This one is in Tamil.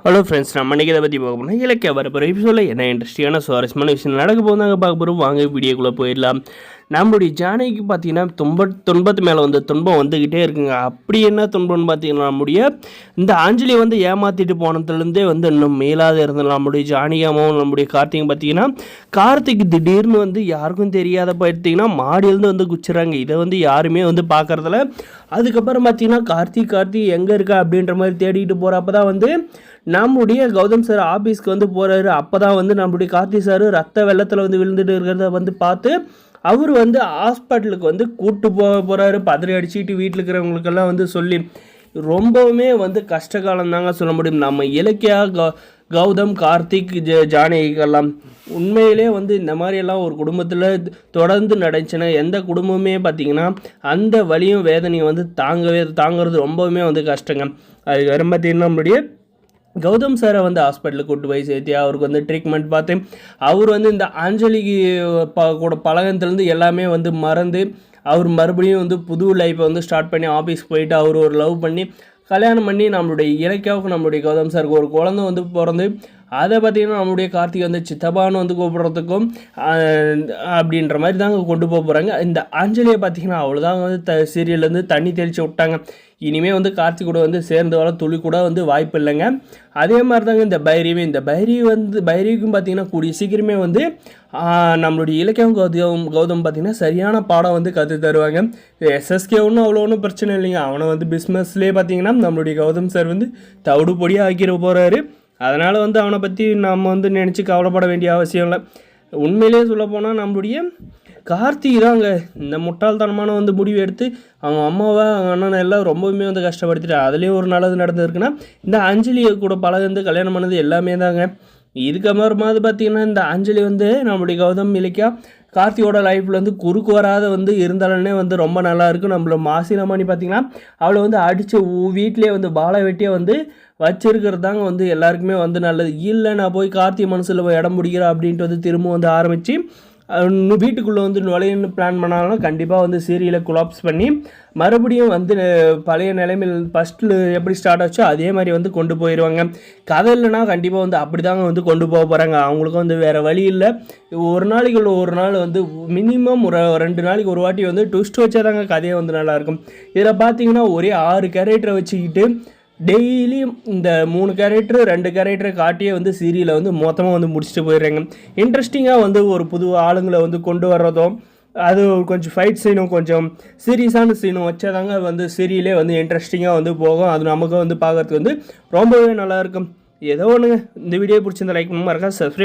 ஹலோ ஃப்ரெண்ட்ஸ், நம்ம இன்றைக்கி இதை பற்றி பார்க்க போனால் இலக்கிய வரப்போகிற எபிசோடில் என்ன இன்ட்ரெஸ்டிங்கான சுவாரஸ்யமான விஷயம் நடக்க போதாங்க பார்க்க போகிறோம். வாங்க வீடியோக்குள்ளே போயிடலாம். நம்மளுடைய ஜானகிக்கு பார்த்தீங்கன்னா துன்பத்து மேலே வந்து துன்பம் வந்துக்கிட்டே இருக்குங்க. அப்படி என்ன துன்பம்னு பார்த்தீங்கன்னா, நம்முடைய இந்த அஞ்சலி வந்து ஏமாற்றிட்டு போனதுலேருந்தே வந்து இன்னும் மேலாத இருந்தது நம்முடைய ஜானகியாகவும் நம்முடைய கார்த்திக் பார்த்தீங்கன்னா, கார்த்திக் திடீர்னு வந்து யாருக்கும் தெரியாத போயிட்டீங்கன்னா மாடியிலேருந்து வந்து குச்சிட்றாங்க. இதை வந்து யாருமே வந்து பார்க்குறதில்ல. அதுக்கப்புறம் பார்த்தீங்கன்னா கார்த்திக் எங்கே இருக்கா அப்படின்ற மாதிரி தேடிட்டு போகிறப்ப தான் வந்து நம்முடைய கௌதம் சார் ஆஃபீஸ்க்கு வந்து போகிறாரு. அப்போ தான் வந்து நம்முடைய கார்த்திக் சார் ரத்த வெள்ளத்தில் வந்து விழுந்துட்டு இருக்கிறத வந்து பார்த்து அவர் வந்து ஹாஸ்பிட்டலுக்கு வந்து கூப்பிட்டு போகிறாரு. பதறி அடிச்சுட்டு வீட்டில் இருக்கிறவங்களுக்கெல்லாம் வந்து சொல்லி ரொம்பவுமே வந்து கஷ்டகாலம் தாங்க சொல்ல முடியும். நம்ம இலக்கியா கௌதம் கார்த்திக் ஜானகிக்கெல்லாம் உண்மையிலே வந்து இந்த மாதிரியெல்லாம் ஒரு குடும்பத்தில் தொடர்ந்து நடந்துச்சுன்னா எந்த குடும்பமே பார்த்திங்கன்னா அந்த வலியும் வேதனையும் வந்து தாங்கிறது ரொம்பவுமே வந்து கஷ்டங்க. அதுக்கு வரும் பார்த்திங்கன்னா நம்மளுடைய கௌதம் சாரை வந்து ஹாஸ்பிட்டலுக்கு கூட்டு போய் சேர்த்து அவருக்கு வந்து ட்ரீட்மெண்ட் பார்த்து அவர் வந்து இந்த அஞ்சலிக்கு கூட பழகத்துலேருந்து எல்லாமே வந்து மறந்து அவர் மறுபடியும் வந்து புது லைஃப்பை வந்து ஸ்டார்ட் பண்ணி ஆஃபீஸ்க்கு போயிட்டு அவர் ஒரு லவ் பண்ணி கல்யாணம் பண்ணி நம்மளுடைய இலக்கியாவுக்கு நம்மளுடைய கௌதம் சாருக்கு ஒரு குழந்தை வந்து பிறந்து அதை பார்த்திங்கன்னா நம்மளுடைய கார்த்திக் வந்து சித்தப்பான்னு வந்து கூப்பிட்றதுக்கும் அப்படின்ற மாதிரி தாங்க கொண்டு போகிறாங்க. இந்த அஞ்சலியை பார்த்திங்கன்னா அவ்வளோதாங்க வந்து சீரியல்லேருந்து தண்ணி தெளித்து விட்டாங்க. இனிமேல் வந்து கார்த்திக் கூட வந்து சேர்ந்து வர துளி கூட வந்து வாய்ப்பு இல்லைங்க. அதே மாதிரி தாங்க இந்த பைரவிக்கும் பார்த்திங்கன்னா கூடிய சீக்கிரமே வந்து நம்மளுடைய இலக்கியம் கௌதம் பார்த்திங்கன்னா சரியான பாடம் வந்து கற்று தருவாங்க. எஸ்எஸ்கே அவ்வளோ ஒன்றும் பிரச்சனை இல்லைங்க. அவனை வந்து பிஸ்னஸ்லேயே பார்த்திங்கன்னா நம்மளுடைய கௌதம் சார் வந்து தவிடு பொடியாக ஆக்கிட போகிறாரு. அதனால் வந்து அவனை பற்றி நம்ம வந்து நினச்சி கவலைப்பட வேண்டிய அவசியம் இல்லை. உண்மையிலே சொல்லப்போனால் நம்மளுடைய கார்த்திக் தாங்க இந்த முட்டாள்தனமான வந்து முடிவு எடுத்து அவங்க அம்மாவை அவங்க அண்ணனை எல்லாம் ரொம்பவுமே வந்து கஷ்டப்படுத்திட்டு அதுலேயும் ஒரு நல்லது நடந்திருக்குன்னா இந்த அஞ்சலியை கூட பழகுந்து கல்யாணம் பண்ணது எல்லாமே தாங்க. இதுக்கப்புறமாவது பார்த்திங்கன்னா இந்த அஞ்சலி வந்து நம்மளுடைய கௌதம் இலக்கியா கார்த்தியோட லைஃப்பில் வந்து குறுக்கு வராத வந்து இருந்தாலே வந்து ரொம்ப நல்லாயிருக்கும். நம்மள மாசினமானி பார்த்திங்கன்னா அவளை வந்து அடித்து வீட்டிலே வந்து பாலை வெட்டியே வந்து வச்சிருக்கிறது தாங்க வந்து எல்லாருக்குமே வந்து நல்லது. இல்லை நான் போய் கார்த்திகை மனசில் போய் இடம் பிடிக்கிறேன் அப்படின்ட்டு வந்து திரும்ப வந்து ஆரம்பித்து வீட்டுக்குள்ளே வந்து நுழையன்னு பிளான் பண்ணாலும் கண்டிப்பாக வந்து சீரியலை கொலாப்ஸ் பண்ணி மறுபடியும் வந்து பழைய நிலைமையில் ஃபஸ்ட்டில் எப்படி ஸ்டார்ட் ஆச்சோ அதே மாதிரி வந்து கொண்டு போயிடுவாங்க. கதை இல்லைனா கண்டிப்பாக வந்து அப்படி தாங்க வந்து கொண்டு போக போகிறாங்க. அவங்களுக்கும் வந்து வேறு வழி இல்லை. ஒரு நாள் வந்து மினிமம் ஒரு 2 நாளைக்கு ஒரு வாட்டி வந்து ட்விஸ்ட் வச்சா தாங்க கதையை வந்து நல்லாயிருக்கும். இதில் பார்த்தீங்கன்னா ஒரே 6 கேரக்டரை வச்சுக்கிட்டு டெய்லியும் இந்த 3 கேரக்டர் 2 கேரக்டரை காட்டியே வந்து சீரியலை வந்து மொத்தமாக வந்து முடிச்சுட்டு போயிடுறாங்க. இன்ட்ரெஸ்டிங்காக வந்து ஒரு புது ஆளுங்களை வந்து கொண்டு வர்றதும் அது கொஞ்சம் ஃபைட் சீனும் கொஞ்சம் சீரியஸான சீனும் வச்சாதாங்க வந்து சீரியலே வந்து இன்ட்ரெஸ்டிங்காக வந்து போகும். அது நமக்கு வந்து பார்க்கறதுக்கு வந்து ரொம்பவே நல்லாயிருக்கும். ஏதோ ஒன்றுங்க. இந்த வீடியோ பிடிச்சிருந்த லைக் பண்ண மறக்காம சப்ஸ்கிரைப்